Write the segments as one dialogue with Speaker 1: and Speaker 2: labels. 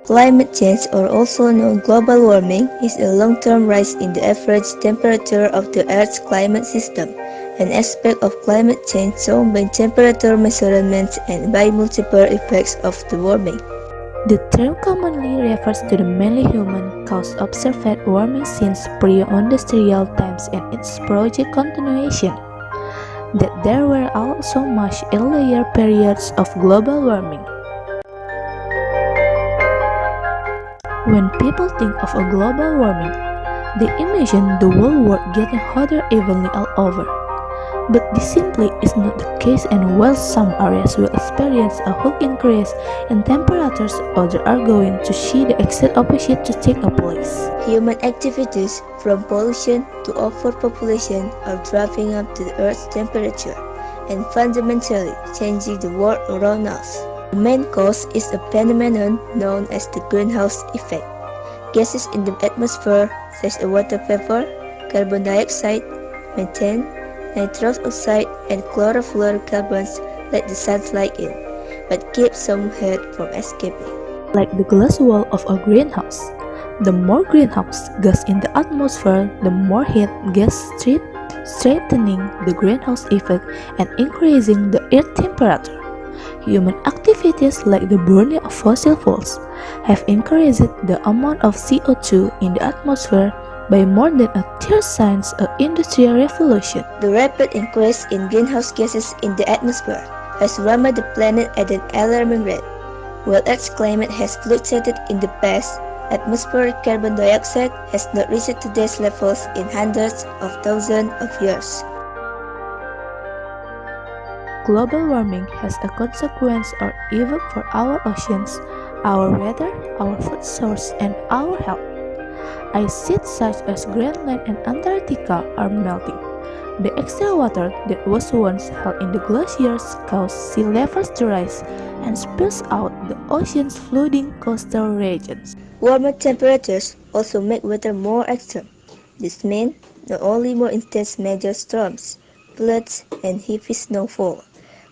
Speaker 1: Climate change, or also known global warming, is a long-term rise in the average temperature of the Earth's climate system, an aspect of climate change shown by temperature measurements and by multiple effects of the warming.
Speaker 2: The term commonly refers to the mainly human-caused observed warming since pre-industrial times and its project continuation. That there were also much earlier periods of global warming. When people think of a global warming, they imagine the whole world getting hotter evenly all over. But this simply is not the case, and while some areas will experience a huge increase in temperatures, others are going to see the exact opposite to take place.
Speaker 1: Human activities, from pollution to overpopulation, are driving up the Earth's temperature and fundamentally changing the world around us. The main cause is a phenomenon known as the greenhouse effect. Gases in the atmosphere, such as water vapor, carbon dioxide, methane, nitrous oxide, and chlorofluorocarbons let the sunlight in, but keep some heat from escaping.
Speaker 2: Like the glass wall of a greenhouse, the more greenhouse gas in the atmosphere, the more heat gas strengthening the greenhouse effect and increasing the earth temperature. Human activities like the burning of fossil fuels have increased the amount of CO2 in the atmosphere by more than a third since the Industrial Revolution.
Speaker 1: The rapid increase in greenhouse gases in the atmosphere has warmed the planet at an alarming rate. While Earth's climate has fluctuated in the past, atmospheric carbon dioxide has not reached today's levels in hundreds of thousands of years.
Speaker 2: Global warming has a consequence or even for our oceans, our weather, our food source, and our health. Ice sheets such as Greenland and Antarctica are melting. The extra water that was once held in the glaciers caused sea levels to rise and spills out the ocean's flooding coastal regions.
Speaker 1: Warmer temperatures also make weather more extreme. This means not only more intense major storms, floods, and heavy snowfall,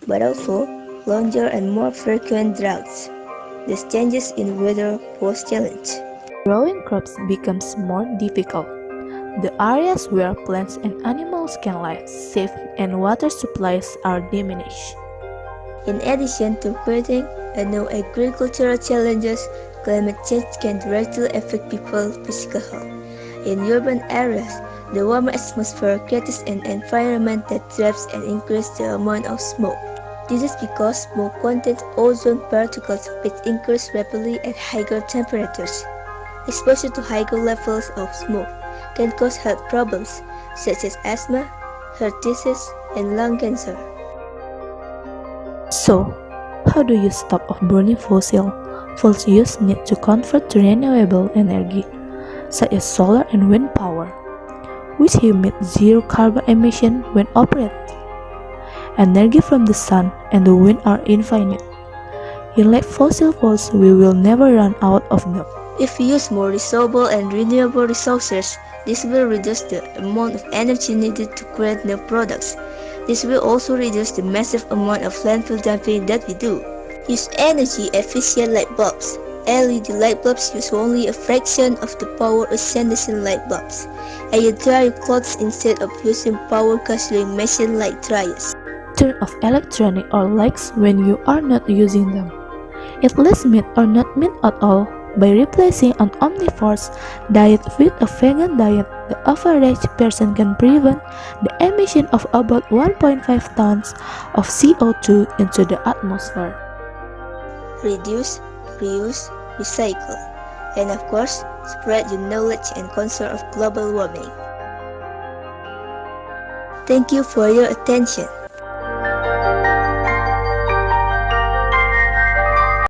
Speaker 1: but also longer and more frequent droughts. These changes in weather pose challenge.
Speaker 2: Growing crops becomes more difficult. The areas where plants and animals can live safe and water supplies are diminished.
Speaker 1: In addition to creating new agricultural challenges, climate change can directly affect people's physical health. In urban areas, the warmer atmosphere creates an environment that traps and increases the amount of smoke. This is because smoke contains ozone particles which increase rapidly at higher temperatures. Exposure to higher levels of smoke can cause health problems such as asthma, heart disease, and lung cancer.
Speaker 2: So, how do you stop of burning fossil fuels? Use need to convert to renewable energy, such as solar and wind power, which emit zero carbon emission when operated. Energy from the sun and the wind are infinite. Unlike fossil fuels, we will never run out of them.
Speaker 1: If we use more renewable and renewable resources, this will reduce the amount of energy needed to create new products. This will also reduce the massive amount of landfill dumping that we do. Use energy-efficient light bulbs. LED light bulbs use only a fraction of the power of incandescent light bulbs. And you dry your clothes instead of using power-consuming machine like dryers.
Speaker 2: Turn off electronic or lights when you are not using them. Eat less meat or not meat at all. By replacing an omnivorous diet with a vegan diet, the average person can prevent the emission of about 1.5 tons of CO2 into the atmosphere.
Speaker 1: Reduce, reuse, recycle, and of course, spread your knowledge and concern of global warming. Thank you for your attention.